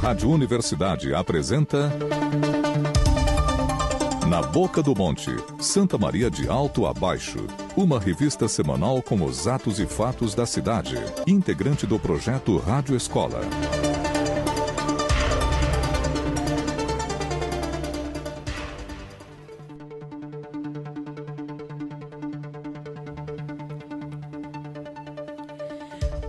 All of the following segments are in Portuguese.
Rádio Universidade apresenta Na Boca do Monte, Santa Maria de Alto a Baixo, uma revista semanal com os atos e fatos da cidade, integrante do projeto Rádio Escola.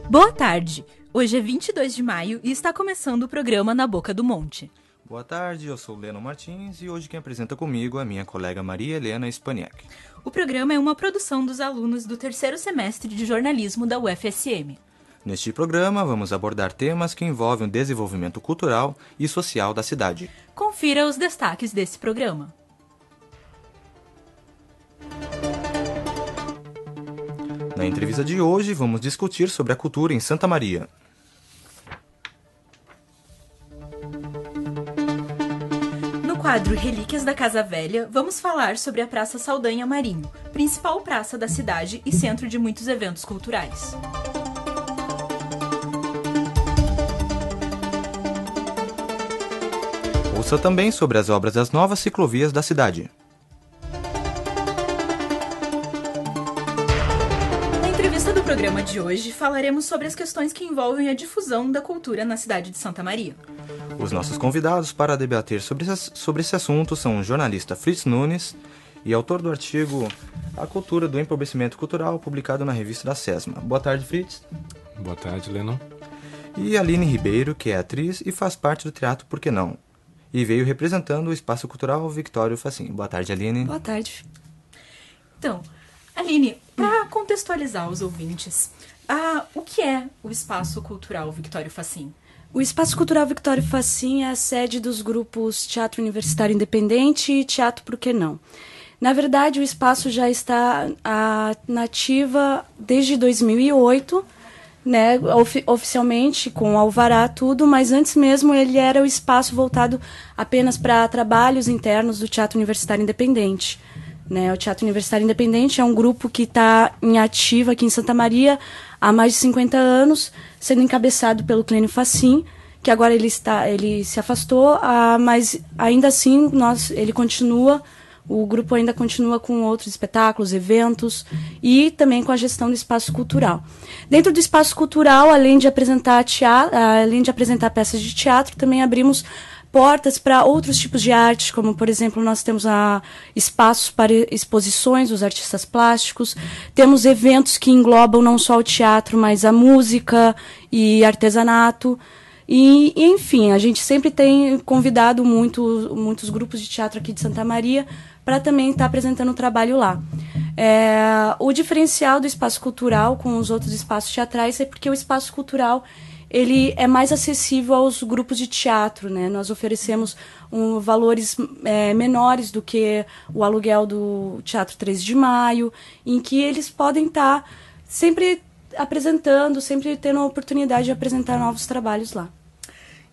Boa tarde! Hoje é 22 de maio e está começando o programa Na Boca do Monte. Boa tarde, eu sou o Leno Martins e hoje quem apresenta comigo é a minha colega Maria Helena Spaniak. O programa é uma produção dos alunos do terceiro semestre de jornalismo da UFSM. Neste programa vamos abordar temas que envolvem o desenvolvimento cultural e social da cidade. Confira os destaques desse programa. Na entrevista de hoje vamos discutir sobre a cultura em Santa Maria. No quadro Relíquias da Casa Velha, vamos falar sobre a Praça Saldanha Marinho, principal praça da cidade e centro de muitos eventos culturais. Ouça também sobre as obras das novas ciclovias da cidade. Na entrevista do programa de hoje, falaremos sobre as questões que envolvem a difusão da cultura na cidade de Santa Maria. Os nossos convidados para debater sobre esse assunto são o jornalista Fritz Nunes e autor do artigo A Cultura do Empobrecimento Cultural, publicado na revista da SESMA. Boa tarde, Fritz. Boa tarde, Lennon. E Aline Ribeiro, que é atriz e faz parte do Teatro Por Que Não? E veio representando o Espaço Cultural Victório Facim. Boa tarde, Aline. Boa tarde. Então, Aline, para contextualizar os ouvintes, o que é o Espaço Cultural Victório Facim? O Espaço Cultural Victório Facim é a sede dos grupos Teatro Universitário Independente e Teatro Por Que Não? Na verdade, o espaço já está na ativa desde 2008, né, oficialmente, com alvará, tudo, mas antes mesmo ele era o espaço voltado apenas para trabalhos internos do Teatro Universitário Independente. Né? O Teatro Universitário Independente é um grupo que está em ativa aqui em Santa Maria há mais de 50 anos, sendo encabeçado pelo Clênio Facim, que agora ele se afastou, mas ainda assim ele continua. O grupo ainda continua com outros espetáculos, eventos e também com a gestão do espaço cultural. Dentro do espaço cultural, além de apresentar peças de teatro, também abrimos portas para outros tipos de arte, como, por exemplo, nós temos espaços para exposições dos artistas plásticos, temos eventos que englobam não só o teatro, mas a música e artesanato. E, enfim, a gente sempre tem convidado muitos grupos de teatro aqui de Santa Maria para também estar apresentando o trabalho lá. O diferencial do espaço cultural com os outros espaços teatrais é porque o espaço cultural ele é mais acessível aos grupos de teatro, né? Nós oferecemos valores menores do que o aluguel do Teatro 13 de Maio, em que eles podem estar sempre apresentando, sempre tendo a oportunidade de apresentar novos trabalhos lá.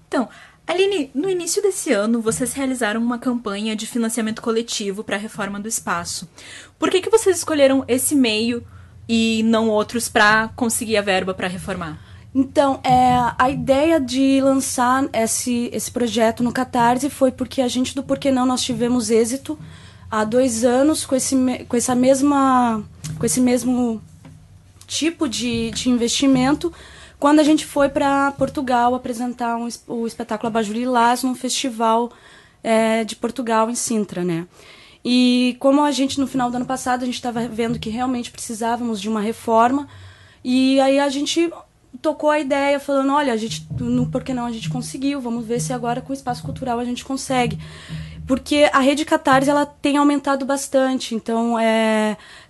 Então, Aline, no início desse ano, vocês realizaram uma campanha de financiamento coletivo para a reforma do espaço. Por que vocês escolheram esse meio e não outros para conseguir a verba para reformar? Então, a ideia de lançar esse projeto no Catarse foi porque a gente do Por Que Não nós tivemos êxito há 2 anos com esse mesmo tipo de investimento, quando a gente foi para Portugal apresentar o espetáculo Abajur Lilás num festival de Portugal, em Sintra, né? E como a gente, no final do ano passado, a gente estava vendo que realmente precisávamos de uma reforma, e aí a gente tocou a ideia, falando, olha, no Por Que Não a gente conseguiu, vamos ver se agora com o espaço cultural a gente consegue. Porque a rede Catarse, ela tem aumentado bastante, então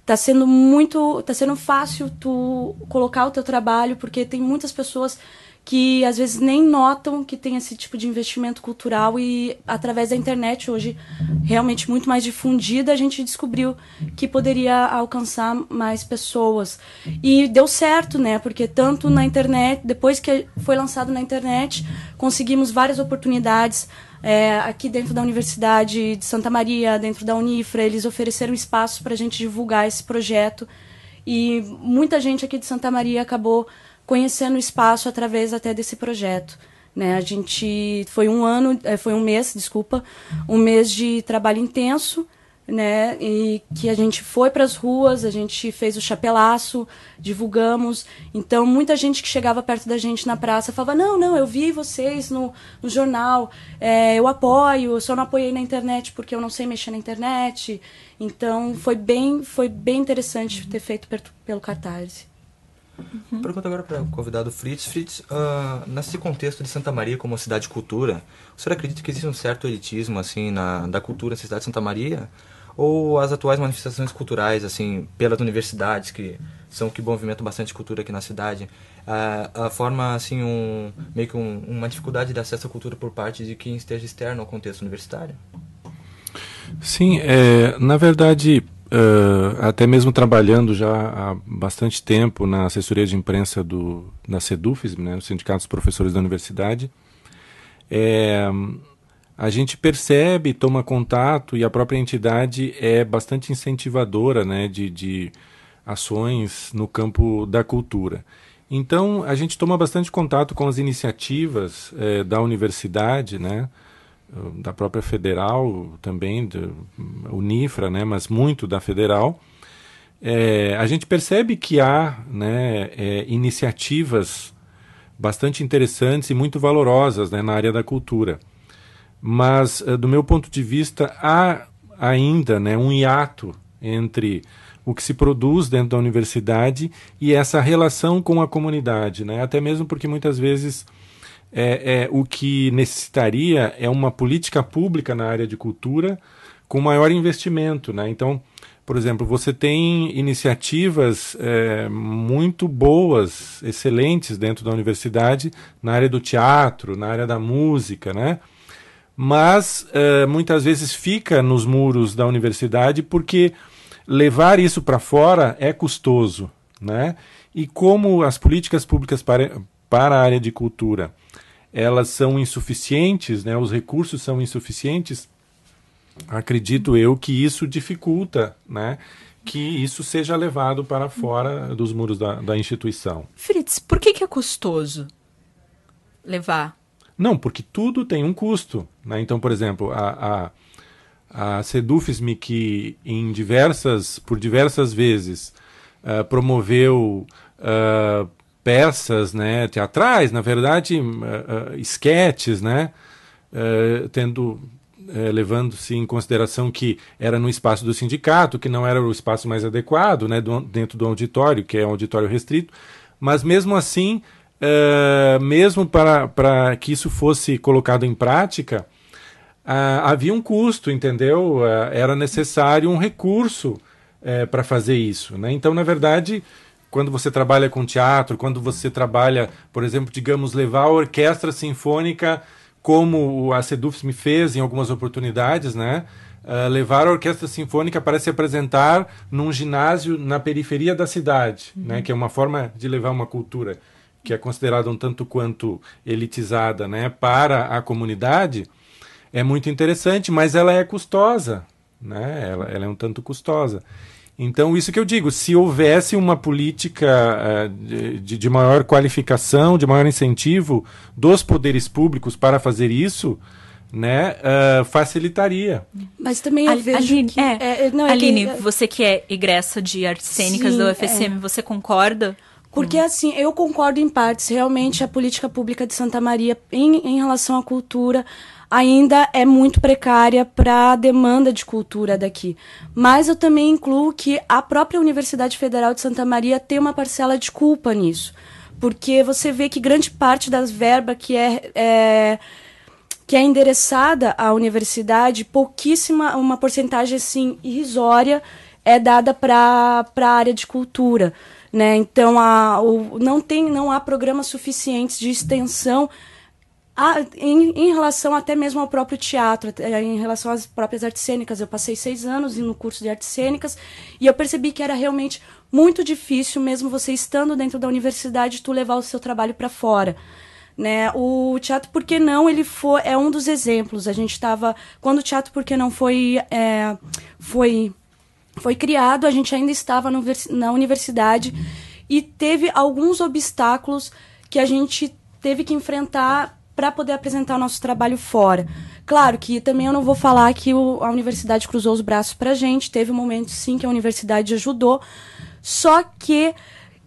tá sendo fácil tu colocar o teu trabalho, porque tem muitas pessoas que às vezes nem notam que tem esse tipo de investimento cultural, e através da internet, hoje realmente muito mais difundida, a gente descobriu que poderia alcançar mais pessoas. E deu certo, né? Porque tanto na internet, depois que foi lançado na internet, conseguimos várias oportunidades. Aqui dentro da Universidade de Santa Maria, dentro da Unifra, eles ofereceram espaço para a gente divulgar esse projeto, e muita gente aqui de Santa Maria acabou conhecendo o espaço através até desse projeto. né? A gente foi um mês de trabalho intenso, né? E que a gente foi para as ruas, a gente fez o chapelaço, divulgamos. Então, muita gente que chegava perto da gente na praça falava: não, eu vi vocês no jornal, eu apoio, eu só não apoiei na internet porque eu não sei mexer na internet. Então, foi bem interessante ter feito pelo Catarse. Pergunta agora para o convidado Fritz. Fritz, nesse contexto de Santa Maria como cidade de cultura, o senhor acredita que existe um certo elitismo assim, da cultura na cidade de Santa Maria? Ou as atuais manifestações culturais, assim, pelas universidades, que são que movimentam bastante cultura aqui na cidade, forma assim, meio que uma dificuldade de acesso à cultura por parte de quem esteja externo ao contexto universitário? Sim, na verdade, até mesmo trabalhando já há bastante tempo na assessoria de imprensa da SEDUFES, né, o Sindicato dos Professores da Universidade, a gente percebe, toma contato, e a própria entidade é bastante incentivadora, né, de ações no campo da cultura. Então, a gente toma bastante contato com as iniciativas da universidade, né, da própria federal também, Unifra, né, mas muito da federal. A gente percebe que há, né, iniciativas bastante interessantes e muito valorosas, né, na área da cultura. Mas, do meu ponto de vista, há ainda, né, um hiato entre o que se produz dentro da universidade e essa relação com a comunidade, né? Até mesmo porque muitas vezes o que necessitaria é uma política pública na área de cultura com maior investimento, né? Então, por exemplo, você tem iniciativas muito boas, excelentes dentro da universidade, na área do teatro, na área da música, né? Mas muitas vezes fica nos muros da universidade porque levar isso para fora é custoso, né? E como as políticas públicas para a área de cultura elas são insuficientes, né? Os recursos são insuficientes, acredito eu que isso dificulta, né, que isso seja levado para fora dos muros da instituição. Fritz, por que é custoso levar? Não, porque tudo tem um custo, né? Então, por exemplo, a SEDUFESM, que por diversas vezes promoveu peças, né, teatrais, na verdade, esquetes, né, levando-se em consideração que era no espaço do sindicato, que não era o espaço mais adequado, né, dentro do auditório, que é um auditório restrito, mas mesmo assim, mesmo para que isso fosse colocado em prática, havia um custo, entendeu? Era necessário um recurso para fazer isso, né? Então, na verdade, quando você trabalha com teatro, quando você trabalha, por exemplo, digamos, levar a orquestra sinfônica, como a SEDUFESM fez em algumas oportunidades, né? Levar a orquestra sinfônica para se apresentar num ginásio na periferia da cidade, né? Que é uma forma de levar uma cultura que é considerada um tanto quanto elitizada, né, para a comunidade, é muito interessante, mas ela é custosa, né? Ela é um tanto custosa. Então, isso que eu digo, se houvesse uma política de maior qualificação, de maior incentivo dos poderes públicos para fazer isso, né, facilitaria. Mas também eu vejo Aline, que... Aline, você que é egressa de artes cênicas da UFSM, você concorda? Porque, assim, eu concordo em partes. Realmente, a política pública de Santa Maria, em relação à cultura, ainda é muito precária para a demanda de cultura daqui. Mas eu também incluo que a própria Universidade Federal de Santa Maria tem uma parcela de culpa nisso. Porque você vê que grande parte das verbas que é endereçada à universidade, pouquíssima, uma porcentagem assim, irrisória, é dada para a área de cultura. Né? Então, não há programas suficientes de extensão em relação até mesmo ao próprio teatro, em relação às próprias artes cênicas. Eu passei 6 anos no curso de artes cênicas e eu percebi que era realmente muito difícil, mesmo você estando dentro da universidade, tu levar o seu trabalho para fora. Né? O Teatro Por Que Não é um dos exemplos. A gente estava... Quando o Teatro Por Que Não foi criado, a gente ainda estava na universidade e teve alguns obstáculos que a gente teve que enfrentar para poder apresentar o nosso trabalho fora. Claro que também eu não vou falar que a universidade cruzou os braços para a gente, teve um momento sim que a universidade ajudou, só que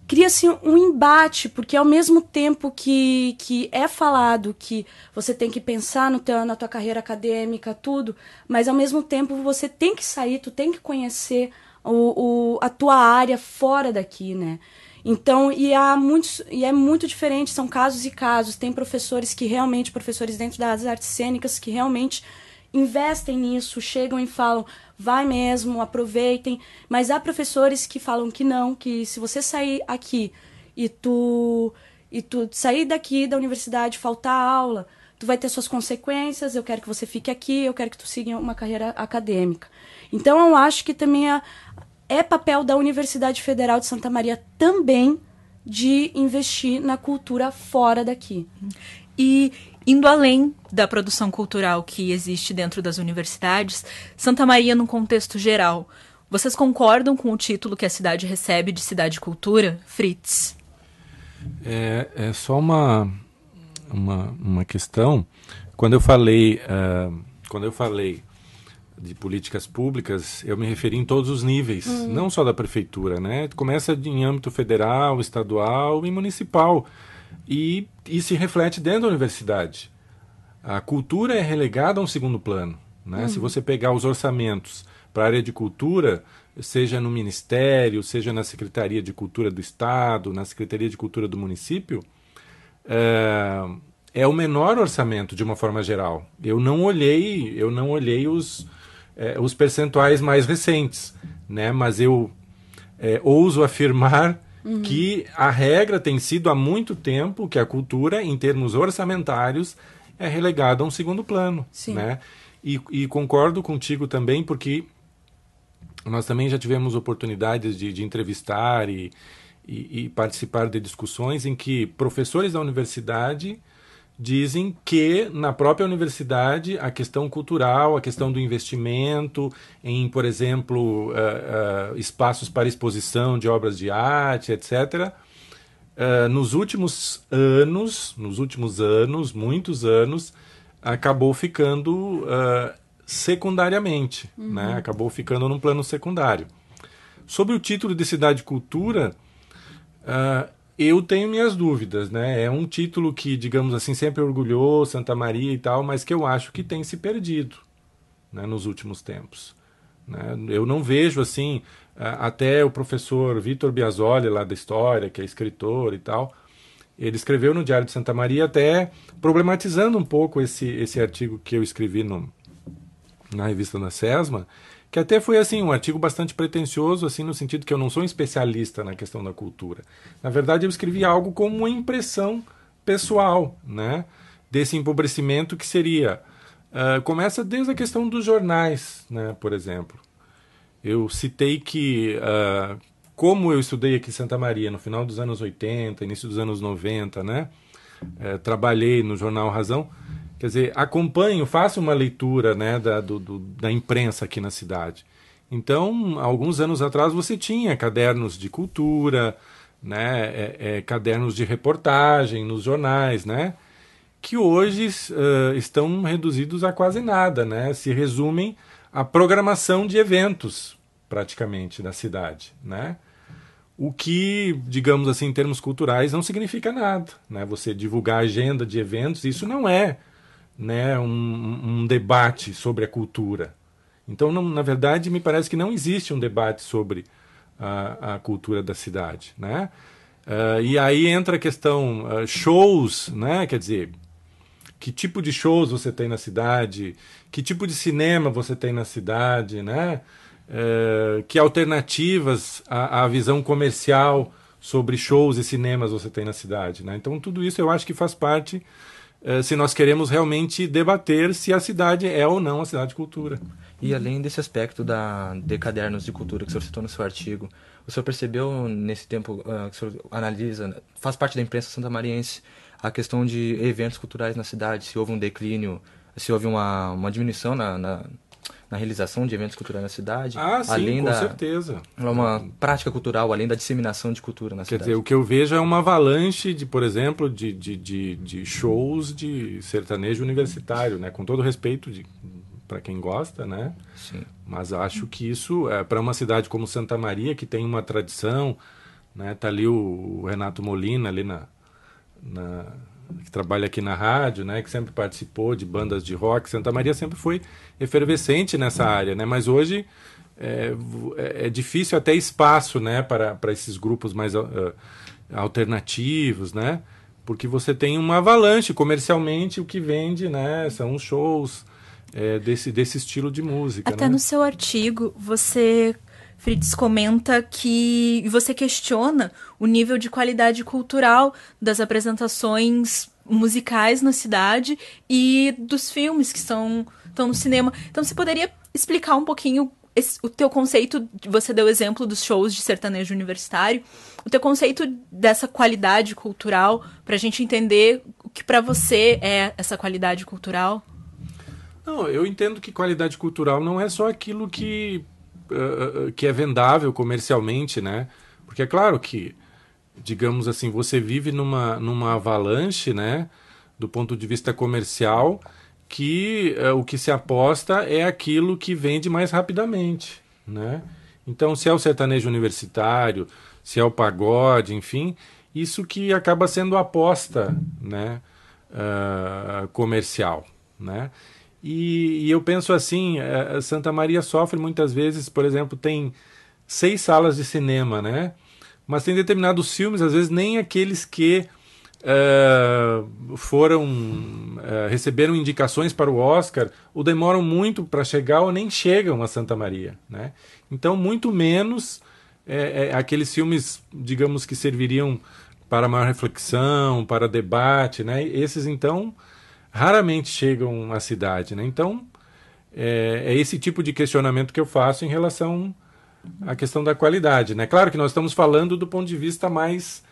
cria-se um embate, porque ao mesmo tempo que é falado que você tem que pensar na tua carreira acadêmica, tudo, mas ao mesmo tempo você tem que sair, tu tem que conhecer a tua área fora daqui, né? Então, e é muito diferente, são casos e casos. Tem professores dentro das artes cênicas que realmente investem nisso, chegam e falam, vai mesmo, aproveitem. Mas há professores que falam que não, que se você sair aqui e tu sair daqui da universidade, faltar aula, tu vai ter suas consequências, eu quero que você fique aqui, eu quero que tu siga uma carreira acadêmica. Então, eu acho que também é papel da Universidade Federal de Santa Maria também de investir na cultura fora daqui. E indo além da produção cultural que existe dentro das universidades, Santa Maria, num contexto geral, vocês concordam com o título que a cidade recebe de Cidade de Cultura, Fritz? É só uma questão. Quando eu falei de políticas públicas, eu me referi em todos os níveis, não só da prefeitura, né? Começa em âmbito federal, estadual e municipal. E se reflete dentro da universidade. A cultura é relegada a um segundo plano, né? Se você pegar os orçamentos para a área de cultura, seja no Ministério, seja na Secretaria de Cultura do Estado, na Secretaria de Cultura do município, é o menor orçamento de uma forma geral. Eu não olhei os percentuais mais recentes, né? Mas eu ouso afirmar que a regra tem sido há muito tempo que a cultura, em termos orçamentários, é relegada a um segundo plano. Sim. Né? E concordo contigo também, porque nós também já tivemos oportunidades de entrevistar e participar de discussões em que professores da universidade dizem que na própria universidade a questão cultural, a questão do investimento em, por exemplo, espaços para exposição de obras de arte, etc., nos últimos anos, muitos anos, acabou ficando secundariamente, né? Acabou ficando num plano secundário. Sobre o título de Cidade de Cultura, eu tenho minhas dúvidas, né? É um título que, digamos assim, sempre orgulhou Santa Maria e tal, mas que eu acho que tem se perdido, né, nos últimos tempos. Né? Eu não vejo, assim, até o professor Vitor Biasoli, lá da História, que é escritor e tal, ele escreveu no Diário de Santa Maria até problematizando um pouco esse artigo que eu escrevi na revista da SESMA, que até foi assim um artigo bastante pretensioso, assim, no sentido que eu não sou um especialista na questão da cultura. Na verdade, eu escrevi algo como uma impressão pessoal, né, desse empobrecimento que seria... começa desde a questão dos jornais, né, por exemplo. Eu citei que, como eu estudei aqui em Santa Maria no final dos anos 80, início dos anos 90, né, trabalhei no jornal Razão. Quer dizer, faço uma leitura, né, da imprensa aqui na cidade. Então, alguns anos atrás você tinha cadernos de cultura, né, cadernos de reportagem nos jornais, né, que hoje estão reduzidos a quase nada, né, se resumem à programação de eventos, praticamente, da cidade, né. O que, digamos assim, em termos culturais, não significa nada, né, você divulgar a agenda de eventos, isso não é, né, um debate sobre a cultura. Então, na verdade, me parece que não existe um debate sobre a cultura da cidade, né? E aí entra a questão shows, né? Quer dizer, que tipo de shows você tem na cidade, que tipo de cinema você tem na cidade, né? Que alternativas à visão comercial sobre shows e cinemas você tem na cidade, né? Então, tudo isso eu acho que faz parte... se nós queremos realmente debater se a cidade é ou não a cidade de cultura. E além desse aspecto de cadernos de cultura que o senhor citou no seu artigo, o senhor percebeu nesse tempo que o senhor analisa, faz parte da imprensa santamariense, a questão de eventos culturais na cidade, se houve um declínio, se houve uma diminuição na realização de eventos culturais na cidade. Sim, além com certeza. É uma prática cultural, além da disseminação de cultura na cidade. Quer dizer, o que eu vejo é uma avalanche de, por exemplo, de shows de sertanejo universitário, né? Com todo respeito para quem gosta, né? Sim. Mas acho que isso, para uma cidade como Santa Maria, que tem uma tradição, né? Tá ali o Renato Molina, ali que trabalha aqui na rádio, né? Que sempre participou de bandas de rock. Santa Maria sempre foi efervescente nessa área, né? Mas hoje é difícil até espaço, né? Para esses grupos mais alternativos, né? Porque você tem uma avalanche comercialmente, o que vende, né? São os shows desse estilo de música. Até né? no seu artigo, você, Fritz, comenta que você questiona o nível de qualidade cultural das apresentações musicais na cidade e dos filmes que estão no cinema. Então, você poderia explicar um pouquinho o teu conceito? Você deu o exemplo dos shows de sertanejo universitário. O teu conceito dessa qualidade cultural, para a gente entender o que para você é essa qualidade cultural? Não, eu entendo que qualidade cultural não é só aquilo que é vendável comercialmente, né? Porque é claro que, digamos assim, você vive numa avalanche, né? Do ponto de vista comercial, que o que se aposta é aquilo que vende mais rapidamente, né? Então, se é o sertanejo universitário, se é o pagode, enfim, isso que acaba sendo a aposta, né? Comercial, né? E eu penso assim, Santa Maria sofre muitas vezes, por exemplo, tem 6 salas de cinema, né? Mas tem determinados filmes, às vezes nem aqueles que receberam indicações para o Oscar, ou demoram muito para chegar ou nem chegam a Santa Maria, né? Então, muito menos aqueles filmes, digamos, que serviriam para maior reflexão, para debate, né? Esses, então, raramente chegam à cidade, né? Então, é esse tipo de questionamento que eu faço em relação à questão da qualidade, né? Claro que nós estamos falando do ponto de vista mais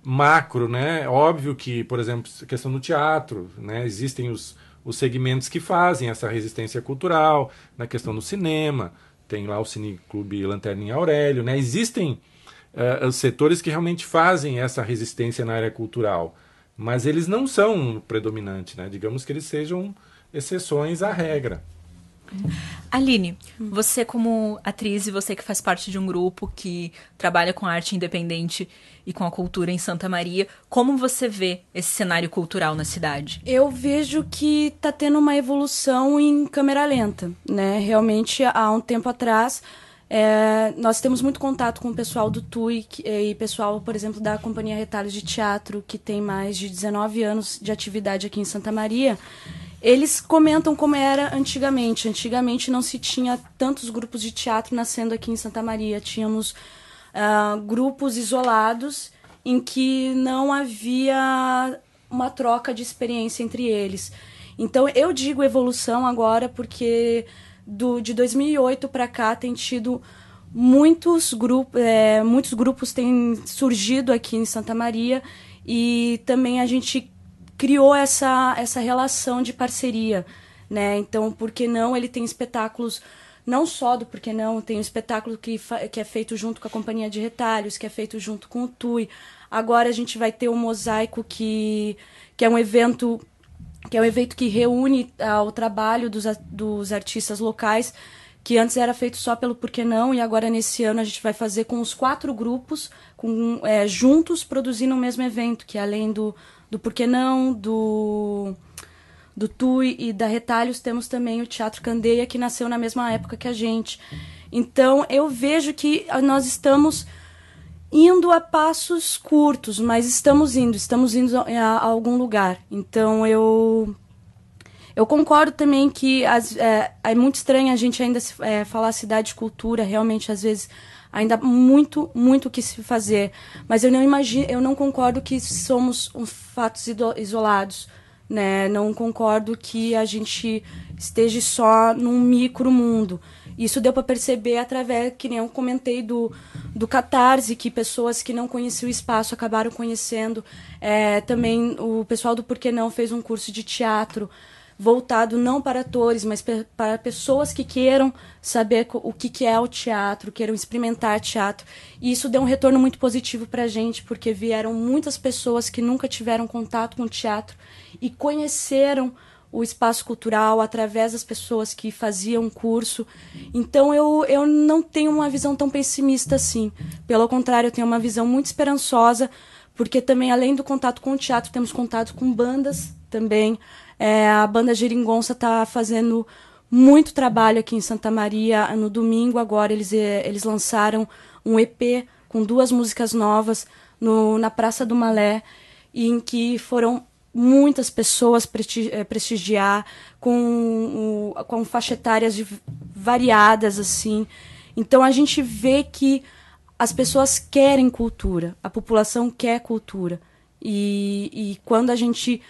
macro, né? Óbvio que, por exemplo, a questão do teatro, né? Existem os segmentos que fazem essa resistência cultural, na questão do cinema, tem lá o Cineclube Lanterninha Aurélio, né? Existem os setores que realmente fazem essa resistência na área cultural, mas eles não são predominantes, né? Digamos que eles sejam exceções à regra. Aline, você como atriz e você que faz parte de um grupo que trabalha com arte independente e com a cultura em Santa Maria, como você vê esse cenário cultural na cidade? Eu vejo que está tendo uma evolução em câmera lenta, né? Realmente, há um tempo atrás, nós temos muito contato com o pessoal do TUI e pessoal, por exemplo, da Companhia Retalhos de Teatro, que tem mais de 19 anos de atividade aqui em Santa Maria. Eles comentam como era antigamente. Antigamente não se tinha tantos grupos de teatro nascendo aqui em Santa Maria. Tínhamos grupos isolados em que não havia uma troca de experiência entre eles. Então, eu digo evolução agora porque de 2008 para cá tem tido muitos grupos têm surgido aqui em Santa Maria e também a gente criou essa relação de parceria, né? Então, Por Que Não, ele tem espetáculos, não só do Por Que Não, tem um espetáculo que é feito junto com a Companhia de Retalhos, que é feito junto com o TUI. Agora a gente vai ter o Mosaico, que é um evento que reúne o trabalho dos artistas locais, que antes era feito só pelo Por Que Não, e agora nesse ano a gente vai fazer com os 4 grupos, juntos produzindo o mesmo evento, que além do Por Que Não, do TUI e da Retalhos, temos também o Teatro Candeia, que nasceu na mesma época que a gente. Então, eu vejo que nós estamos indo a passos curtos, mas estamos indo a algum lugar. Então, eu concordo também que é muito estranho a gente ainda falar cidade de cultura, realmente, às vezes, ainda muito, muito o que se fazer. Mas eu não concordo que somos fatos isolados, né? Não concordo que a gente esteja só num micromundo. Isso deu para perceber através, que nem eu comentei, do Catarse, que pessoas que não conheciam o espaço acabaram conhecendo. Também o pessoal do Por Que Não fez um curso de teatro. voltado não para atores, mas para pessoas que queiram saber o que é o teatro, queiram experimentar teatro. E isso deu um retorno muito positivo para a gente, porque vieram muitas pessoas que nunca tiveram contato com o teatro e conheceram o espaço cultural através das pessoas que faziam o curso. Então eu não tenho uma visão tão pessimista assim. Pelo contrário, eu tenho uma visão muito esperançosa, porque também, além do contato com o teatro, temos contato com bandas também. A banda Geringonça está fazendo muito trabalho aqui em Santa Maria. No domingo, agora, eles lançaram um EP com 2 músicas novas na Praça do Malé, em que foram muitas pessoas prestigiar, com faixa etárias variadas, assim. Então, a gente vê que as pessoas querem cultura, a população quer cultura. E quando a gente...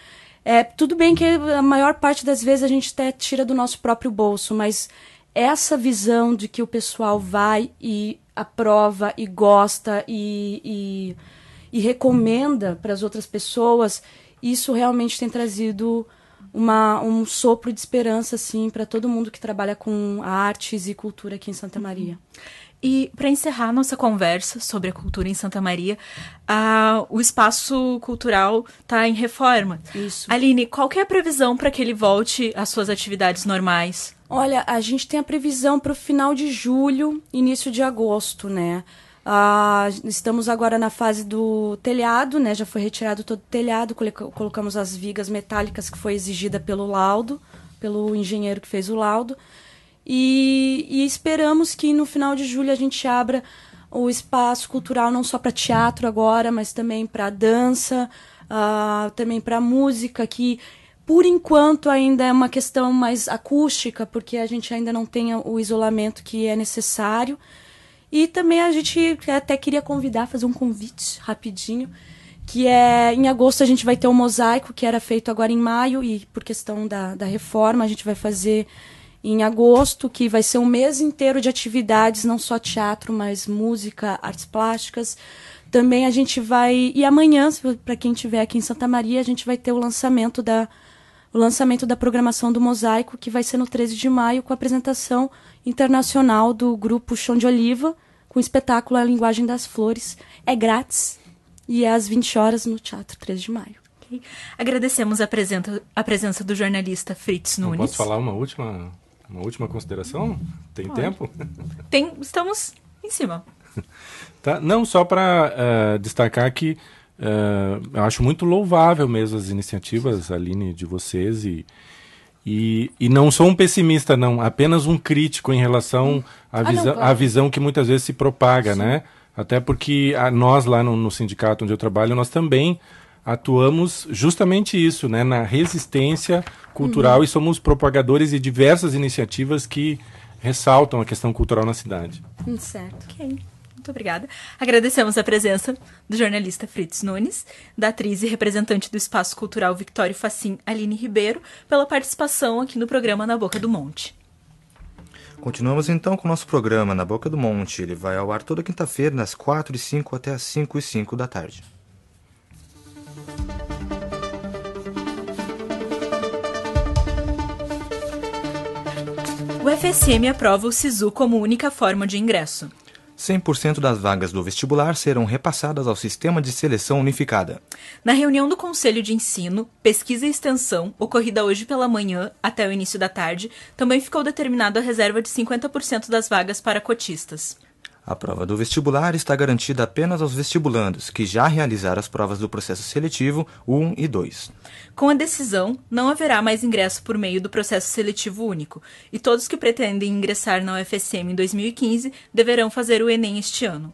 tudo bem que a maior parte das vezes a gente até tira do nosso próprio bolso, mas essa visão de que o pessoal vai e aprova e gosta e recomenda para as outras pessoas, isso realmente tem trazido um sopro de esperança assim, para todo mundo que trabalha com artes e cultura aqui em Santa Maria. E, para encerrar nossa conversa sobre a cultura em Santa Maria, o espaço cultural está em reforma. Isso. Aline, qual que é a previsão para que ele volte às suas atividades normais? Olha, a gente tem a previsão para o final de julho, início de agosto, né? Estamos agora na fase do telhado, né? Já foi retirado todo o telhado, colocamos as vigas metálicas que foi exigida pelo laudo, pelo engenheiro que fez o laudo. E esperamos que no final de julho a gente abra o espaço cultural não só para teatro agora, mas também para dança, também para música, que por enquanto ainda é uma questão mais acústica, porque a gente ainda não tem o isolamento que é necessário. E também a gente até queria fazer um convite rapidinho, que em agosto a gente vai ter o mosaico, que era feito agora em maio, e por questão da reforma a gente vai fazer em agosto, que vai ser um mês inteiro de atividades, não só teatro, mas música, artes plásticas. Também a gente vai... E amanhã, para quem estiver aqui em Santa Maria, a gente vai ter o lançamento da programação do Mosaico, que vai ser no 13 de maio, com a apresentação internacional do grupo Chão de Oliva, com o espetáculo A Linguagem das Flores. É grátis e é às 20 horas no Teatro 13 de maio. Okay. Agradecemos a presença do jornalista Fritz Nunes. Posso falar uma última consideração? Tem Pode. Tempo? Estamos em cima. Tá? Não, só para destacar que eu acho muito louvável mesmo as iniciativas, Aline, de vocês, e não sou um pessimista, não, apenas um crítico em relação à visão que muitas vezes se propaga, né? Até porque nós lá no sindicato onde eu trabalho, nós também atuamos justamente isso, né, na resistência cultural, e somos propagadores de diversas iniciativas que ressaltam a questão cultural na cidade. Certo. Ok, muito obrigada. Agradecemos a presença do jornalista Fritz Nunes, da atriz e representante do Espaço Cultural Victório Facim, Aline Ribeiro, pela participação aqui no programa Na Boca do Monte. Continuamos então com o nosso programa Na Boca do Monte. Ele vai ao ar toda quinta-feira, das 4h05 até as 5h05 da tarde. O FSM aprova o SISU como única forma de ingresso. 100% das vagas do vestibular serão repassadas ao Sistema de Seleção Unificada. Na reunião do Conselho de Ensino, Pesquisa e Extensão, ocorrida hoje pela manhã até o início da tarde, também ficou determinado a reserva de 50% das vagas para cotistas. A prova do vestibular está garantida apenas aos vestibulandos que já realizaram as provas do processo seletivo 1 e 2. Com a decisão, não haverá mais ingresso por meio do processo seletivo único, e todos que pretendem ingressar na UFSM em 2015 deverão fazer o Enem este ano.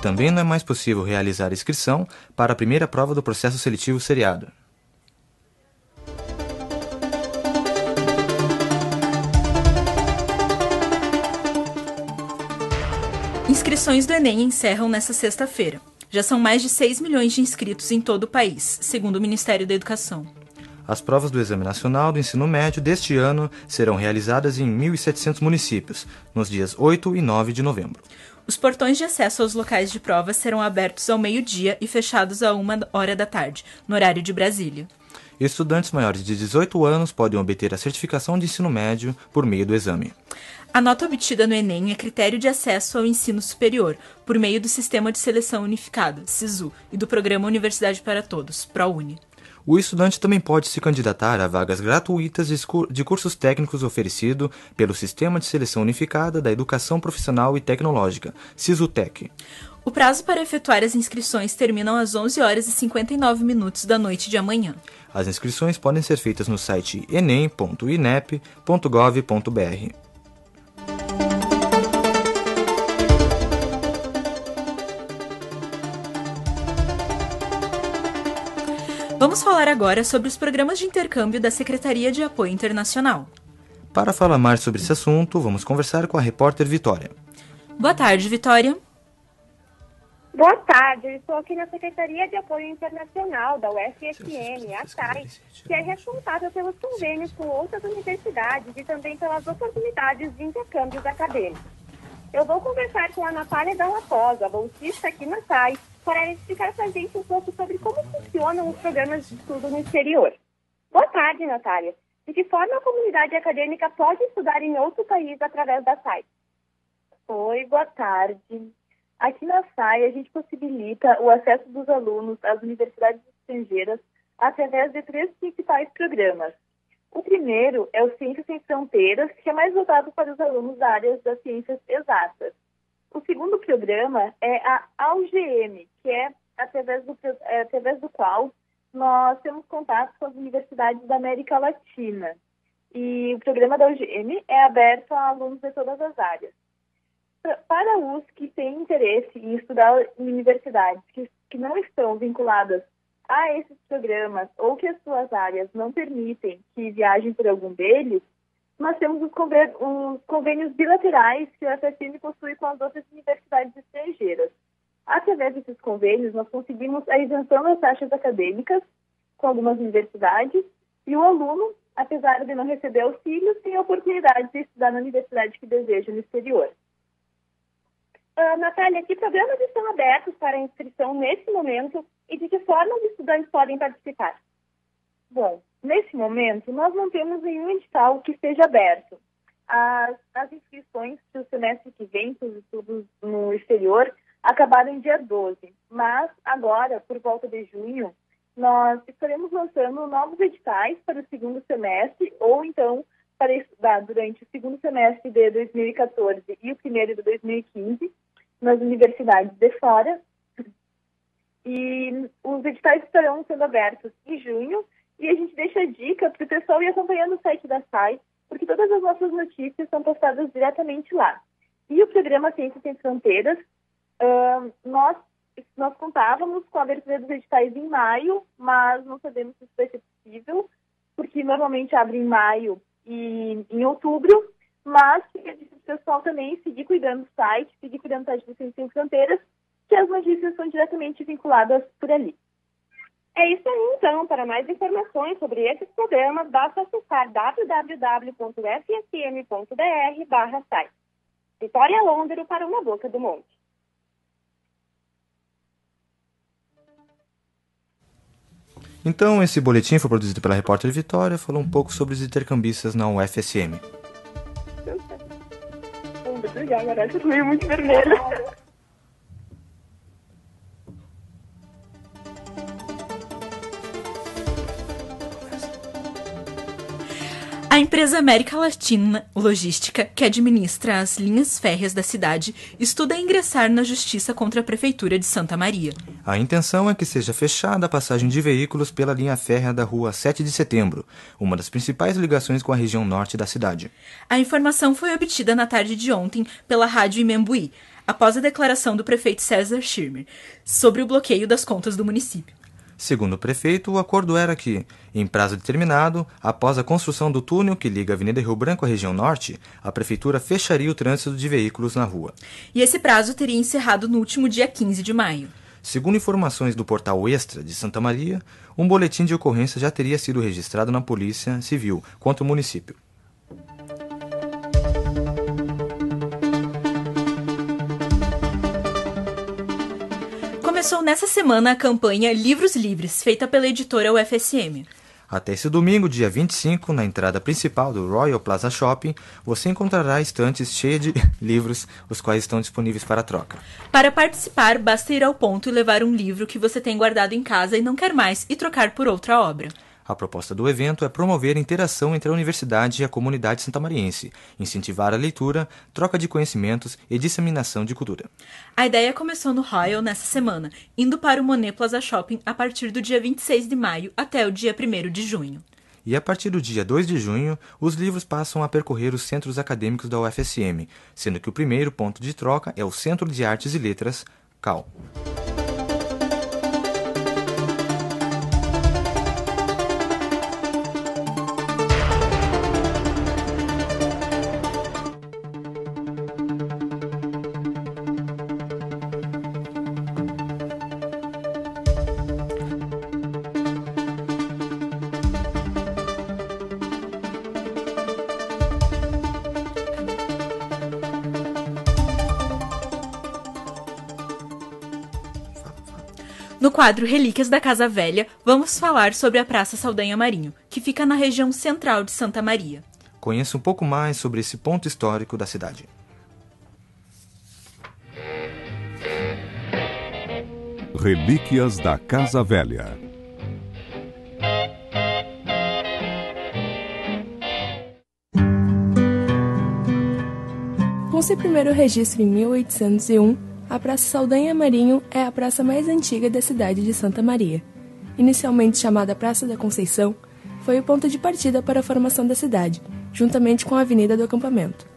Também não é mais possível realizar inscrição para a primeira prova do processo seletivo seriado. Inscrições do Enem encerram nesta sexta-feira. Já são mais de 6 milhões de inscritos em todo o país, segundo o Ministério da Educação. As provas do Exame Nacional do Ensino Médio deste ano serão realizadas em 1.700 municípios, nos dias 8 e 9 de novembro. Os portões de acesso aos locais de provas serão abertos ao meio-dia e fechados a 1h da tarde, no horário de Brasília. Estudantes maiores de 18 anos podem obter a certificação de ensino médio por meio do exame. A nota obtida no Enem é critério de acesso ao ensino superior, por meio do Sistema de Seleção Unificada, SISU, e do Programa Universidade para Todos, ProUni. O estudante também pode se candidatar a vagas gratuitas de cursos técnicos oferecido pelo Sistema de Seleção Unificada da Educação Profissional e Tecnológica, SISUTEC. O prazo para efetuar as inscrições termina às 11 horas e 59 minutos da noite de amanhã. As inscrições podem ser feitas no site enem.inep.gov.br. Vamos falar agora sobre os programas de intercâmbio da Secretaria de Apoio Internacional. Para falar mais sobre esse assunto, vamos conversar com a repórter Vitória. Boa tarde, Vitória. Boa tarde, eu estou aqui na Secretaria de Apoio Internacional da UFSM, a SAI, que é responsável pelos convênios com outras universidades e também pelas oportunidades de intercâmbios acadêmicos. Eu vou conversar com a Natália Dalla Rosa, bolsista aqui na SAI, para explicar para a gente um pouco sobre como funcionam os programas de estudo no exterior. Boa tarde, Natália. De que forma a comunidade acadêmica pode estudar em outro país através da SAI? Oi, boa tarde. Aqui na SAI, a gente possibilita o acesso dos alunos às universidades estrangeiras através de 3 principais programas. O primeiro é o Ciências Sem Fronteiras, que é mais voltado para os alunos da área das ciências exatas. O segundo programa é a AUGM, que é através do qual nós temos contato com as universidades da América Latina. E o programa da AUGM é aberto a alunos de todas as áreas. Para os que têm interesse em estudar em universidades que não estão vinculadas a esses programas ou que as suas áreas não permitem que viajem por algum deles, nós temos os convênios bilaterais que a UFSM possui com as outras universidades estrangeiras. Através desses convênios, nós conseguimos a isenção das taxas acadêmicas com algumas universidades e o aluno, apesar de não receber auxílios, tem a oportunidade de estudar na universidade que deseja no exterior. Natália, que programas estão abertos para inscrição nesse momento e de que forma os estudantes podem participar? Bom, nesse momento, nós não temos nenhum edital que esteja aberto. As inscrições para o semestre que vem, para os estudos no exterior, acabaram em dia 12. Mas agora, por volta de junho, nós estaremos lançando novos editais para o segundo semestre ou então para estudar durante o segundo semestre de 2014 e o primeiro de 2015 nas universidades de fora. E os editais estarão sendo abertos em junho e a gente deixa a dica para o pessoal ir acompanhando o site da SAI, porque todas as nossas notícias são postadas diretamente lá. E o programa Ciências Sem Fronteiras, nós contávamos com a abertura dos editais em maio, mas não sabemos se isso vai ser possível, porque normalmente abre em maio e em outubro, mas fica difícil o pessoal também seguir cuidando do site, do Ciências Sem Fronteiras, que as notícias são diretamente vinculadas por ali. É isso aí, então. Para mais informações sobre esses programas, basta acessar www.fsm.br/site. Vitória Londero para Uma Boca do Monte. Então, esse boletim foi produzido pela repórter Vitória, falou um pouco sobre os intercambistas na UFSM. Obrigada, agora eu fui muito vermelha. A empresa América Latina Logística, que administra as linhas férreas da cidade, estuda ingressar na justiça contra a Prefeitura de Santa Maria. A intenção é que seja fechada a passagem de veículos pela linha férrea da rua 7 de Setembro, uma das principais ligações com a região norte da cidade. A informação foi obtida na tarde de ontem pela rádio Imembuí, após a declaração do prefeito César Schirmer sobre o bloqueio das contas do município. Segundo o prefeito, o acordo era que, em prazo determinado, após a construção do túnel que liga a Avenida Rio Branco à região norte, a prefeitura fecharia o trânsito de veículos na rua. E esse prazo teria encerrado no último dia 15 de maio. Segundo informações do portal Extra de Santa Maria, um boletim de ocorrência já teria sido registrado na Polícia Civil contra o município. Começou nessa semana a campanha Livros Livres, feita pela editora UFSM. Até esse domingo, dia 25, na entrada principal do Royal Plaza Shopping, você encontrará estantes cheias de livros, os quais estão disponíveis para troca. Para participar, basta ir ao ponto e levar um livro que você tem guardado em casa e não quer mais e trocar por outra obra. A proposta do evento é promover a interação entre a universidade e a comunidade santamariense, incentivar a leitura, troca de conhecimentos e disseminação de cultura. A ideia começou no Royal nessa semana, indo para o Monet Plaza Shopping a partir do dia 26 de maio até o dia 1º de junho. E a partir do dia 2 de junho, os livros passam a percorrer os centros acadêmicos da UFSM, sendo que o primeiro ponto de troca é o Centro de Artes e Letras, CAL. No quadro Relíquias da Casa Velha, vamos falar sobre a Praça Saldanha Marinho, que fica na região central de Santa Maria. Conheça um pouco mais sobre esse ponto histórico da cidade. Relíquias da Casa Velha. Com seu primeiro registro em 1801, a Praça Saldanha Marinho é a praça mais antiga da cidade de Santa Maria. Inicialmente chamada Praça da Conceição, foi o ponto de partida para a formação da cidade, juntamente com a Avenida do Acampamento.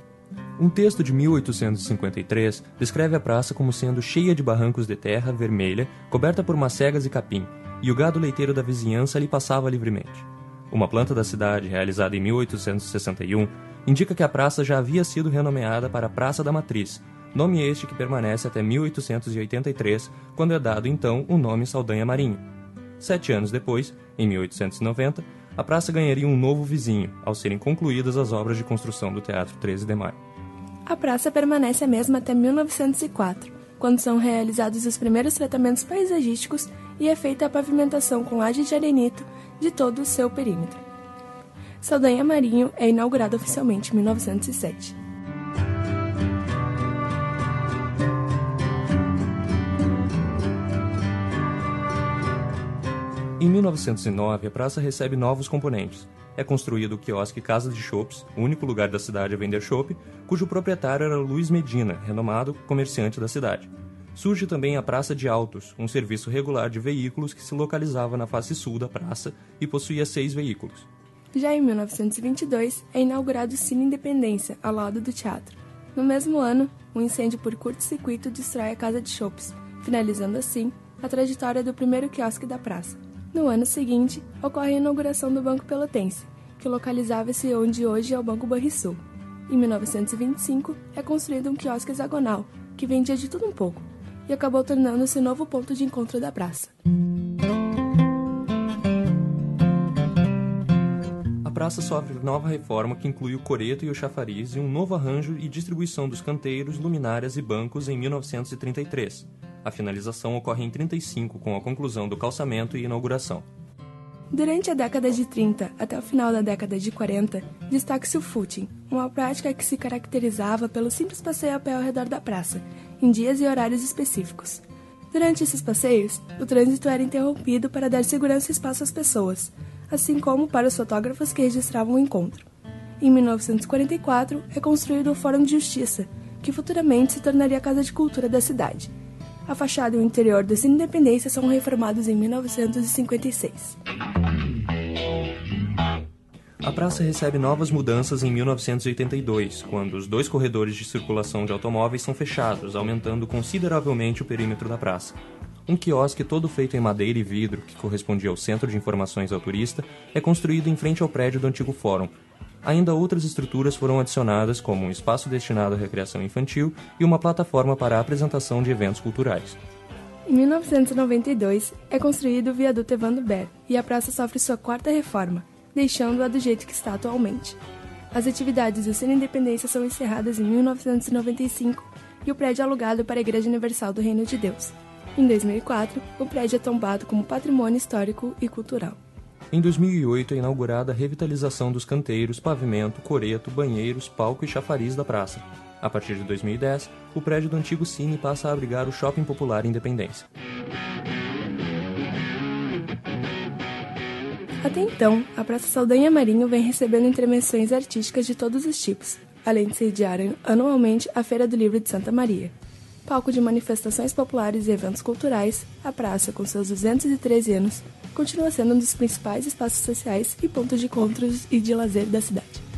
Um texto de 1853 descreve a praça como sendo cheia de barrancos de terra vermelha, coberta por macegas e capim, e o gado leiteiro da vizinhança ali passava livremente. Uma planta da cidade, realizada em 1861, indica que a praça já havia sido renomeada para Praça da Matriz, nome este que permanece até 1883, quando é dado então o nome Saldanha Marinho. 7 anos depois, em 1890, a praça ganharia um novo vizinho, ao serem concluídas as obras de construção do Teatro 13 de Maio. A praça permanece a mesma até 1904, quando são realizados os primeiros tratamentos paisagísticos e é feita a pavimentação com laje de arenito de todo o seu perímetro. Saldanha Marinho é inaugurado oficialmente em 1907. Em 1909, a praça recebe novos componentes. É construído o quiosque Casa de Chopes, o único lugar da cidade a vender chopp, cujo proprietário era Luiz Medina, renomado comerciante da cidade. Surge também a Praça de Autos, um serviço regular de veículos que se localizava na face sul da praça e possuía 6 veículos. Já em 1922, é inaugurado o Cine Independência, ao lado do teatro. No mesmo ano, um incêndio por curto-circuito destrói a Casa de Chopes, finalizando assim a trajetória do primeiro quiosque da praça. No ano seguinte, ocorre a inauguração do Banco Pelotense, que localizava-se onde hoje é o Banco Banrisul. Em 1925, é construído um quiosque hexagonal, que vendia de tudo um pouco, e acabou tornando-se o novo ponto de encontro da praça. A praça sofre nova reforma que inclui o coreto e o chafariz e um novo arranjo e distribuição dos canteiros, luminárias e bancos em 1933. A finalização ocorre em 1935, com a conclusão do calçamento e inauguração. Durante a década de 30 até o final da década de 40, destaca-se o footing, uma prática que se caracterizava pelo simples passeio a pé ao redor da praça, em dias e horários específicos. Durante esses passeios, o trânsito era interrompido para dar segurança e espaço às pessoas, assim como para os fotógrafos que registravam o encontro. Em 1944, é construído o Fórum de Justiça, que futuramente se tornaria a Casa de Cultura da cidade. A fachada e o interior do Cine Independência são reformados em 1956. A praça recebe novas mudanças em 1982, quando os 2 corredores de circulação de automóveis são fechados, aumentando consideravelmente o perímetro da praça. Um quiosque todo feito em madeira e vidro, que correspondia ao Centro de Informações ao Turista, é construído em frente ao prédio do antigo Fórum. Ainda outras estruturas foram adicionadas, como um espaço destinado à recreação infantil e uma plataforma para a apresentação de eventos culturais. Em 1992, é construído o viaduto Evandro Ber e a praça sofre sua 4ª reforma, deixando-a do jeito que está atualmente. As atividades do Cine Independência são encerradas em 1995 e o prédio é alugado para a Igreja Universal do Reino de Deus. Em 2004, o prédio é tombado como Patrimônio Histórico e Cultural. Em 2008 é inaugurada a revitalização dos canteiros, pavimento, coreto, banheiros, palco e chafariz da praça. A partir de 2010, o prédio do antigo Cine passa a abrigar o Shopping Popular Independência. Até então, a Praça Saldanha Marinho vem recebendo intervenções artísticas de todos os tipos, além de sediar anualmente a Feira do Livro de Santa Maria. Palco de manifestações populares e eventos culturais, a praça, com seus 213 anos, continua sendo um dos principais espaços sociais e pontos de encontros e de lazer da cidade.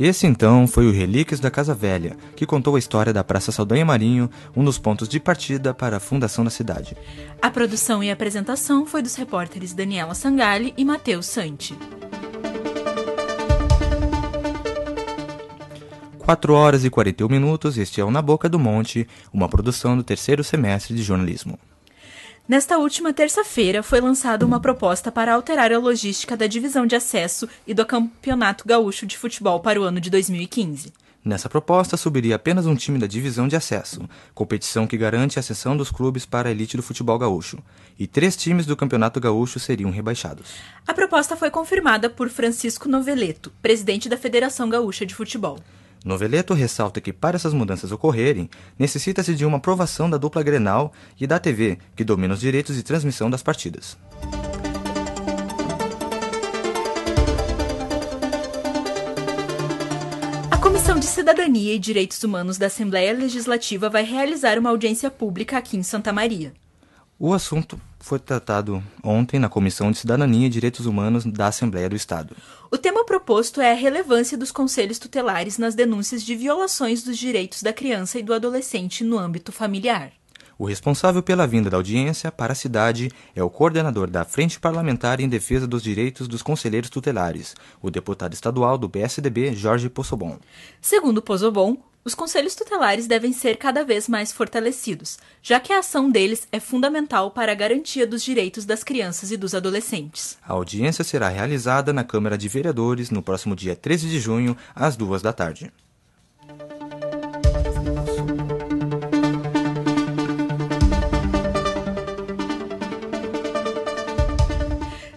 Esse então foi o Relíquias da Casa Velha, que contou a história da Praça Saldanha Marinho, um dos pontos de partida para a fundação da cidade. A produção e apresentação foi dos repórteres Daniela Sangalli e Matheus Santi. 4h41, este é o Na Boca do Monte, uma produção do terceiro semestre de jornalismo. Nesta última terça-feira, foi lançada uma proposta para alterar a logística da divisão de acesso e do Campeonato Gaúcho de Futebol para o ano de 2015. Nessa proposta, subiria apenas um time da divisão de acesso, competição que garante a ascensão dos clubes para a elite do futebol gaúcho, e 3 times do Campeonato Gaúcho seriam rebaixados. A proposta foi confirmada por Francisco Noveleto, presidente da Federação Gaúcha de Futebol. Noveleto ressalta que, para essas mudanças ocorrerem, necessita-se de uma aprovação da dupla Grenal e da TV, que domina os direitos de transmissão das partidas. A Comissão de Cidadania e Direitos Humanos da Assembleia Legislativa vai realizar uma audiência pública aqui em Santa Maria. O assunto foi tratado ontem na Comissão de Cidadania e Direitos Humanos da Assembleia do Estado. O tema proposto é a relevância dos conselhos tutelares nas denúncias de violações dos direitos da criança e do adolescente no âmbito familiar. O responsável pela vinda da audiência para a cidade é o coordenador da Frente Parlamentar em Defesa dos Direitos dos Conselheiros Tutelares, o deputado estadual do PSDB, Jorge Possobon. Segundo Possobon, os conselhos tutelares devem ser cada vez mais fortalecidos, já que a ação deles é fundamental para a garantia dos direitos das crianças e dos adolescentes. A audiência será realizada na Câmara de Vereadores no próximo dia 13 de junho, às 14h.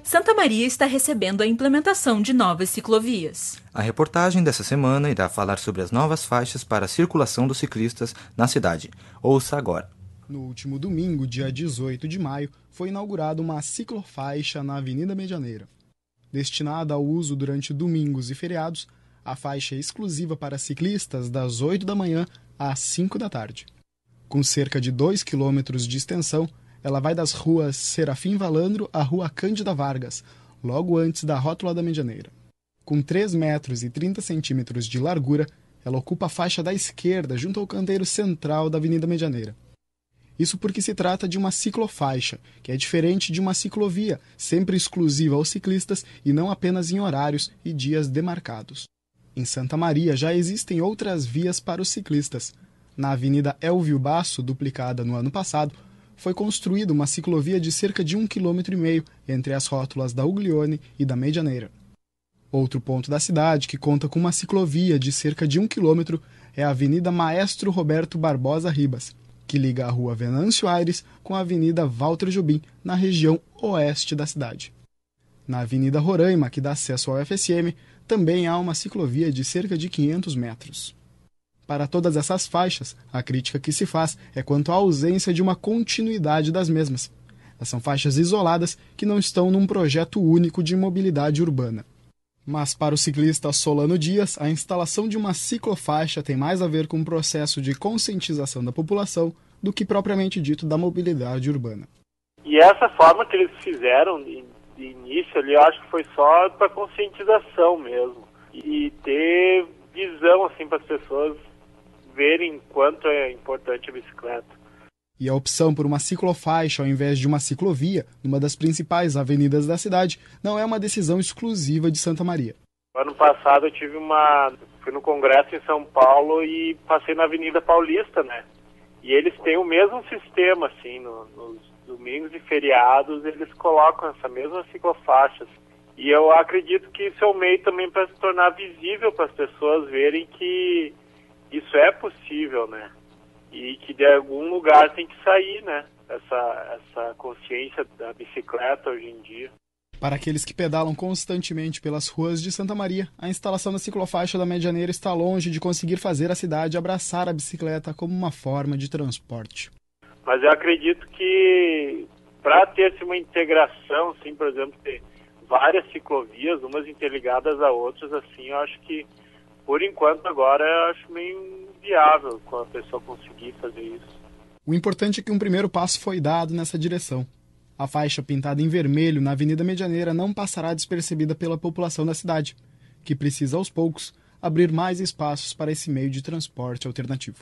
Santa Maria está recebendo a implementação de novas ciclovias. A reportagem dessa semana irá falar sobre as novas faixas para a circulação dos ciclistas na cidade. Ouça agora. No último domingo, dia 18 de maio, foi inaugurada uma ciclofaixa na Avenida Medianeira. Destinada ao uso durante domingos e feriados, a faixa é exclusiva para ciclistas das 8 da manhã às 5 da tarde. Com cerca de 2 quilômetros de extensão, ela vai das ruas Serafim Valandro à rua Cândida Vargas, logo antes da rótula da Medianeira. Com 3 metros e 30 centímetros de largura, ela ocupa a faixa da esquerda junto ao canteiro central da Avenida Medianeira. Isso porque se trata de uma ciclofaixa, que é diferente de uma ciclovia, sempre exclusiva aos ciclistas e não apenas em horários e dias demarcados. Em Santa Maria já existem outras vias para os ciclistas. Na Avenida Elvio Basso, duplicada no ano passado, foi construída uma ciclovia de cerca de 1,5 km entre as rótulas da Uglione e da Medianeira. Outro ponto da cidade que conta com uma ciclovia de cerca de 1 km é a Avenida Maestro Roberto Barbosa Ribas, que liga a rua Venâncio Aires com a Avenida Walter Jobim, na região oeste da cidade. Na Avenida Roraima, que dá acesso ao FSM, também há uma ciclovia de cerca de 500 metros. Para todas essas faixas, a crítica que se faz é quanto à ausência de uma continuidade das mesmas. Elas são faixas isoladas que não estão num projeto único de mobilidade urbana. Mas para o ciclista Solano Dias, a instalação de uma ciclofaixa tem mais a ver com um processo de conscientização da população do que propriamente dito da mobilidade urbana. E essa forma que eles fizeram de início ali, eu acho que foi só para conscientização mesmo. E ter visão assim para as pessoas verem quanto é importante a bicicleta. E a opção por uma ciclofaixa ao invés de uma ciclovia, numa das principais avenidas da cidade, não é uma decisão exclusiva de Santa Maria. Ano passado eu fui no congresso em São Paulo e passei na Avenida Paulista, né? E eles têm o mesmo sistema, assim, nos domingos e feriados, eles colocam essa mesma ciclofaixa. E eu acredito que isso é um meio também para se tornar visível, para as pessoas verem que isso é possível, né? E que de algum lugar tem que sair, né? Essa consciência da bicicleta hoje em dia. Para aqueles que pedalam constantemente pelas ruas de Santa Maria, a instalação da ciclofaixa da Medianeira está longe de conseguir fazer a cidade abraçar a bicicleta como uma forma de transporte. Mas eu acredito que para ter uma integração, assim, por exemplo, ter várias ciclovias, umas interligadas a outras, assim, eu acho que, por enquanto, agora, eu acho meio inviável quando a pessoa conseguir fazer isso. O importante é que um primeiro passo foi dado nessa direção. A faixa pintada em vermelho na Avenida Medianeira não passará despercebida pela população da cidade, que precisa, aos poucos, abrir mais espaços para esse meio de transporte alternativo.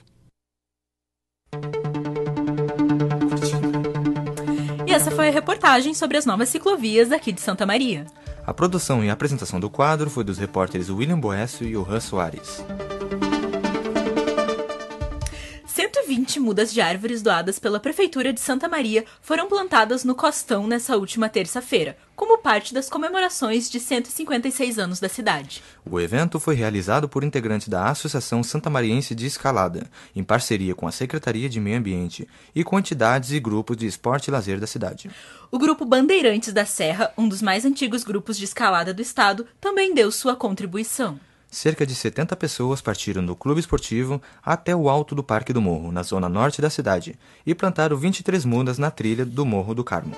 E essa foi a reportagem sobre as novas ciclovias aqui de Santa Maria. A produção e a apresentação do quadro foi dos repórteres William Boécio e Johan Soares. 120 mudas de árvores doadas pela Prefeitura de Santa Maria foram plantadas no Costão nessa última terça-feira, como parte das comemorações de 156 anos da cidade. O evento foi realizado por integrantes da Associação Santamariense de Escalada, em parceria com a Secretaria de Meio Ambiente e com entidades e grupos de esporte e lazer da cidade. O grupo Bandeirantes da Serra, um dos mais antigos grupos de escalada do estado, também deu sua contribuição. Cerca de 70 pessoas partiram do clube esportivo até o alto do Parque do Morro, na zona norte da cidade, e plantaram 23 mudas na trilha do Morro do Carmo.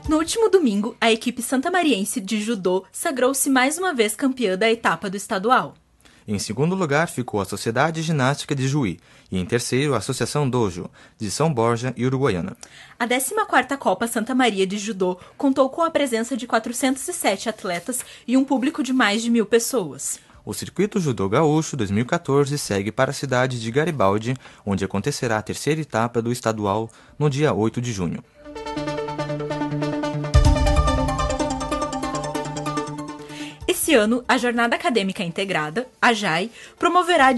No último domingo, a equipe santamariense de judô sagrou-se mais uma vez campeã da etapa do estadual. Em segundo lugar ficou a Sociedade Ginástica de Juí e em terceiro a Associação Dojo, de São Borja e Uruguaiana. A 14ª Copa Santa Maria de Judô contou com a presença de 407 atletas e um público de mais de 1.000 pessoas. O Circuito Judô Gaúcho 2014 segue para a cidade de Garibaldi, onde acontecerá a terceira etapa do estadual no dia 8 de junho. Esse ano, a Jornada Acadêmica Integrada, a JAI, promoverá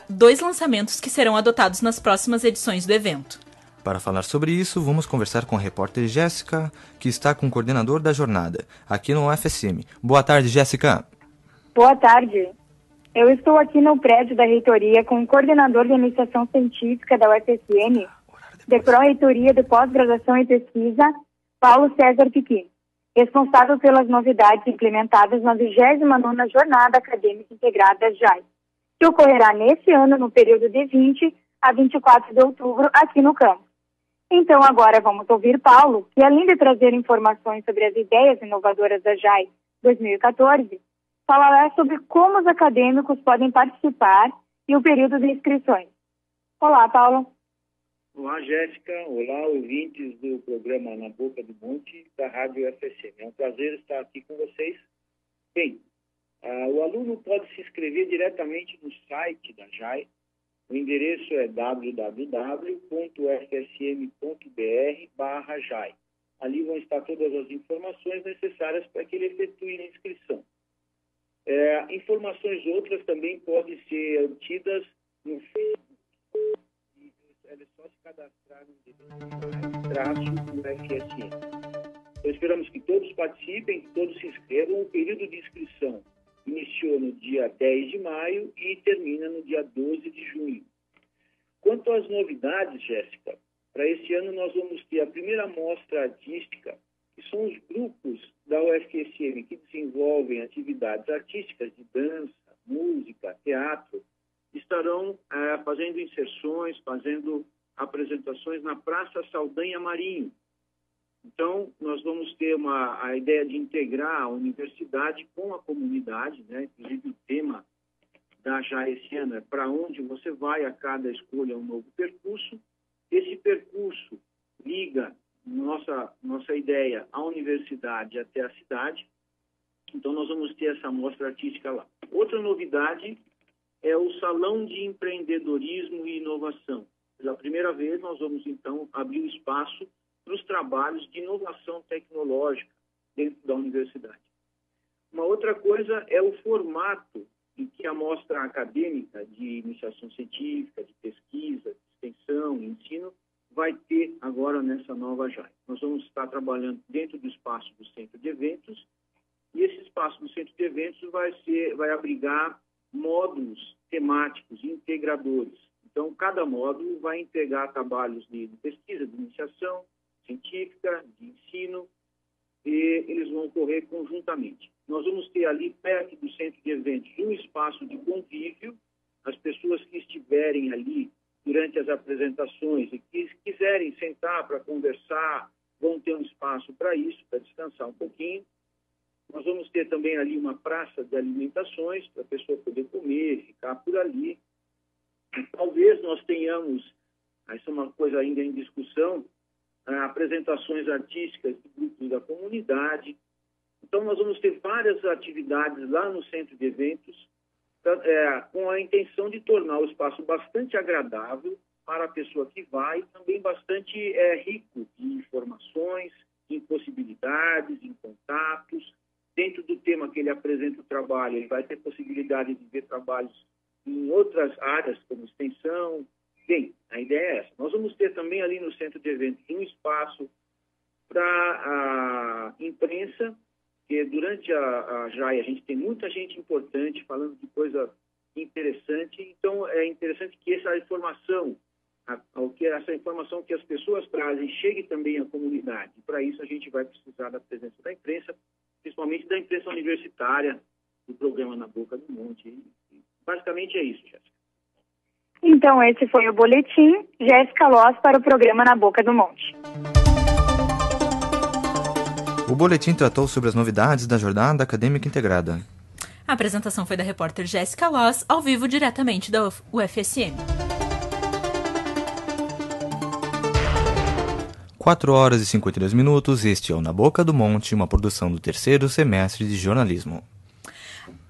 2 lançamentos que serão adotados nas próximas edições do evento. Para falar sobre isso, vamos conversar com a repórter Jéssica, que está com o coordenador da jornada, aqui no UFSM. Boa tarde, Jéssica. Boa tarde. Eu estou aqui no prédio da reitoria com o coordenador de iniciação científica da UFSM, de Pró-Reitoria de Pós-Graduação e Pesquisa, Paulo César Piquim, responsável pelas novidades implementadas na 29ª Jornada Acadêmica Integrada JAI, que ocorrerá nesse ano no período de 20 a 24 de outubro aqui no campus. Então agora vamos ouvir Paulo, que além de trazer informações sobre as ideias inovadoras da JAI 2014, falará sobre como os acadêmicos podem participar e o período de inscrições. Olá, Paulo. Olá, Jéssica. Olá, ouvintes do programa Na Boca do Monte da Rádio UFSM. É um prazer estar aqui com vocês. Bem, o aluno pode se inscrever diretamente no site da JAI. O endereço é www.ufsm.br/JAI. Ali vão estar todas as informações necessárias para que ele efetue a inscrição. Informações outras também podem ser obtidas no Facebook. É só se cadastrar no UFSM. Então, esperamos que todos participem, que todos se inscrevam. O período de inscrição iniciou no dia 10 de maio e termina no dia 12 de junho. Quanto às novidades, Jéssica, para esse ano nós vamos ter a primeira mostra artística, que são os grupos da UFSM que desenvolvem atividades artísticas de dança, música, teatro, estarão fazendo inserções, fazendo apresentações na Praça Saldanha Marinho. Então, nós vamos ter a ideia de integrar a universidade com a comunidade, né? Inclusive o tema da JAI esse ano é para onde você vai, a cada escolha um novo percurso. Esse percurso liga nossa ideia à universidade até a cidade. Então, nós vamos ter essa mostra artística lá. Outra novidade é o Salão de Empreendedorismo e Inovação. Pela primeira vez, nós vamos, então, abrir o espaço para os trabalhos de inovação tecnológica dentro da universidade. Uma outra coisa é o formato em que a mostra acadêmica de iniciação científica, de pesquisa, de extensão, ensino, vai ter agora nessa nova JAI. Nós vamos estar trabalhando dentro do espaço do Centro de Eventos, e esse espaço do Centro de Eventos vai abrigar módulos temáticos integradores. Então, cada módulo vai integrar trabalhos de pesquisa, de iniciação científica, de ensino, e eles vão ocorrer conjuntamente. Nós vamos ter ali, perto do Centro de Eventos, um espaço de convívio. As pessoas que estiverem ali durante as apresentações e que quiserem sentar para conversar, vão ter um espaço para isso, para descansar um pouquinho. Nós vamos ter também ali uma praça de alimentações para a pessoa poder comer, ficar por ali. E talvez nós tenhamos, essa é uma coisa ainda em discussão, apresentações artísticas de grupos da comunidade. Então, nós vamos ter várias atividades lá no Centro de Eventos, com a intenção de tornar o espaço bastante agradável para a pessoa que vai, também bastante rico de informações, em possibilidades, em contatos. Dentro do tema que ele apresenta o trabalho, ele vai ter possibilidade de ver trabalhos em outras áreas, como extensão. Bem, a ideia é essa. Nós vamos ter também ali no Centro de Eventos um espaço para a imprensa, que durante a JAI a gente tem muita gente importante falando de coisa interessante. Então, é interessante que essa informação que as pessoas trazem chegue também à comunidade. Para isso, a gente vai precisar da presença da imprensa, principalmente da imprensa universitária, do programa Na Boca do Monte. Basicamente é isso, Jéssica. Então, esse foi o boletim. Jéssica Loss para o programa Na Boca do Monte. O boletim tratou sobre as novidades da Jornada Acadêmica Integrada. A apresentação foi da repórter Jéssica Loss, ao vivo diretamente da UFSM. 4h52, este é o Na Boca do Monte, uma produção do 3º semestre de jornalismo.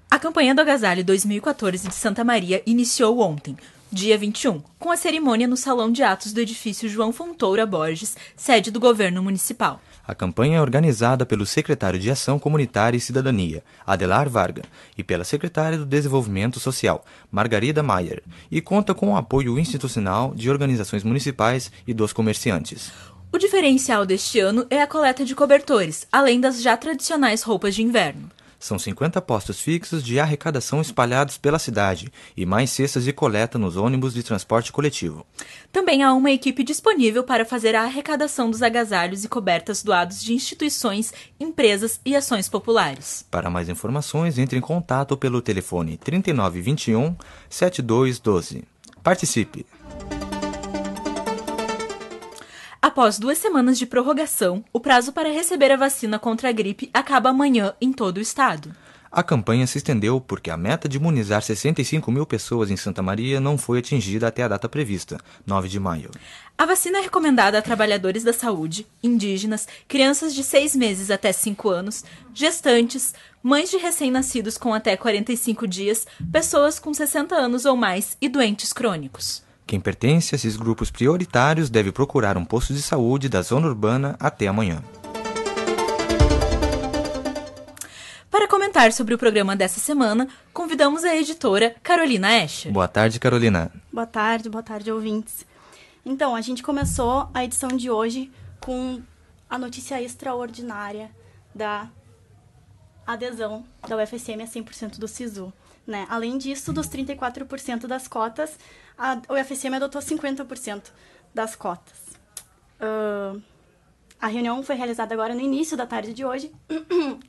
A campanha do Agasalho 2014 de Santa Maria iniciou ontem, dia 21, com a cerimônia no Salão de Atos do edifício João Fontoura Borges, sede do governo municipal. A campanha é organizada pelo secretário de Ação Comunitária e Cidadania, Adelar Varga, e pela secretária do Desenvolvimento Social, Margarida Maier, e conta com o apoio institucional de organizações municipais e dos comerciantes. O diferencial deste ano é a coleta de cobertores, além das já tradicionais roupas de inverno. São 50 postos fixos de arrecadação espalhados pela cidade e mais cestas de coleta nos ônibus de transporte coletivo. Também há uma equipe disponível para fazer a arrecadação dos agasalhos e cobertas doados de instituições, empresas e ações populares. Para mais informações, entre em contato pelo telefone 3921 7212. Participe! Após 2 semanas de prorrogação, o prazo para receber a vacina contra a gripe acaba amanhã em todo o estado. A campanha se estendeu porque a meta de imunizar 65 mil pessoas em Santa Maria não foi atingida até a data prevista, 9 de maio. A vacina é recomendada a trabalhadores da saúde, indígenas, crianças de 6 meses até 5 anos, gestantes, mães de recém-nascidos com até 45 dias, pessoas com 60 anos ou mais e doentes crônicos. Quem pertence a esses grupos prioritários deve procurar um posto de saúde da zona urbana até amanhã. Para comentar sobre o programa dessa semana, convidamos a editora Carolina Escher. Boa tarde, Carolina. Boa tarde, ouvintes. Então, a gente começou a edição de hoje com a notícia extraordinária da adesão da UFSM a 100% do SISU. Né? Além disso, dos 34% das cotas, a UFSM adotou 50% das cotas. A reunião foi realizada agora no início da tarde de hoje.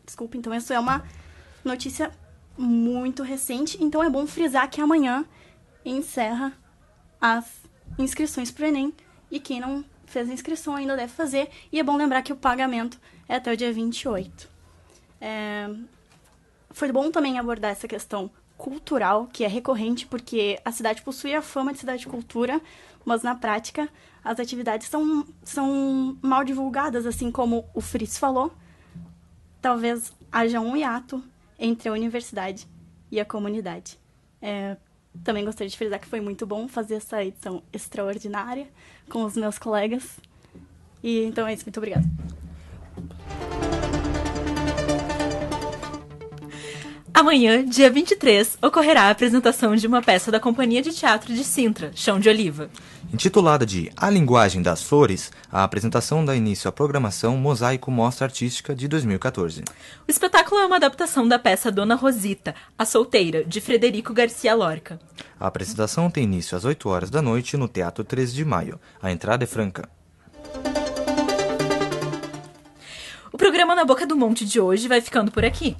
Desculpa, então isso é uma notícia muito recente. Então é bom frisar que amanhã encerra as inscrições para o Enem. E quem não fez a inscrição ainda deve fazer. E é bom lembrar que o pagamento é até o dia 28. Foi bom também abordar essa questão cultural, que é recorrente, porque a cidade possui a fama de cidade de cultura, mas na prática as atividades são mal divulgadas, assim como o Fritz falou. Talvez haja um hiato entre a universidade e a comunidade. Também gostaria de frisar que foi muito bom fazer essa edição extraordinária com os meus colegas. E então é isso, muito obrigada. Amanhã, dia 23, ocorrerá a apresentação de uma peça da Companhia de Teatro de Sintra, Chão de Oliva. Intitulada de A Linguagem das Flores, a apresentação dá início à programação Mosaico Mostra Artística de 2014. O espetáculo é uma adaptação da peça Dona Rosita, a Solteira, de Frederico Garcia Lorca. A apresentação tem início às 8 horas da noite no Teatro 13 de Maio. A entrada é franca. O programa Na Boca do Monte de hoje vai ficando por aqui.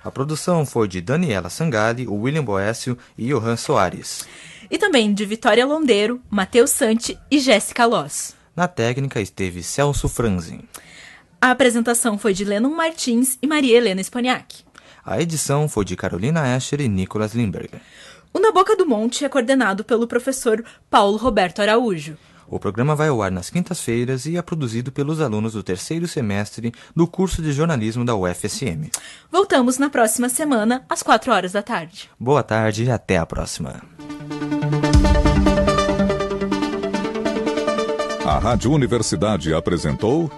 A produção foi de Daniela Sangali, William Boécio e Johan Soares. E também de Vitória Londeiro, Matheus Santi e Jéssica Loss. Na técnica esteve Celso Franzen. A apresentação foi de Lennon Martins e Maria Helena Sponiak. A edição foi de Carolina Escher e Nicolas Lindberger. O Na Boca do Monte é coordenado pelo professor Paulo Roberto Araújo. O programa vai ao ar nas quintas-feiras e é produzido pelos alunos do 3º semestre do curso de jornalismo da UFSM. Voltamos na próxima semana, às 4 horas da tarde. Boa tarde e até a próxima. A Rádio Universidade apresentou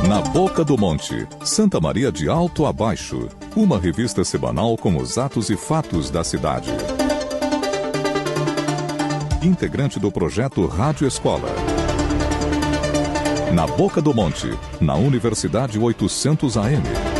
Na Boca do Monte, Santa Maria de Alto a Baixo, uma revista semanal com os atos e fatos da cidade. Integrante do projeto Rádio Escola. Na Boca do Monte, na Universidade 800 AM.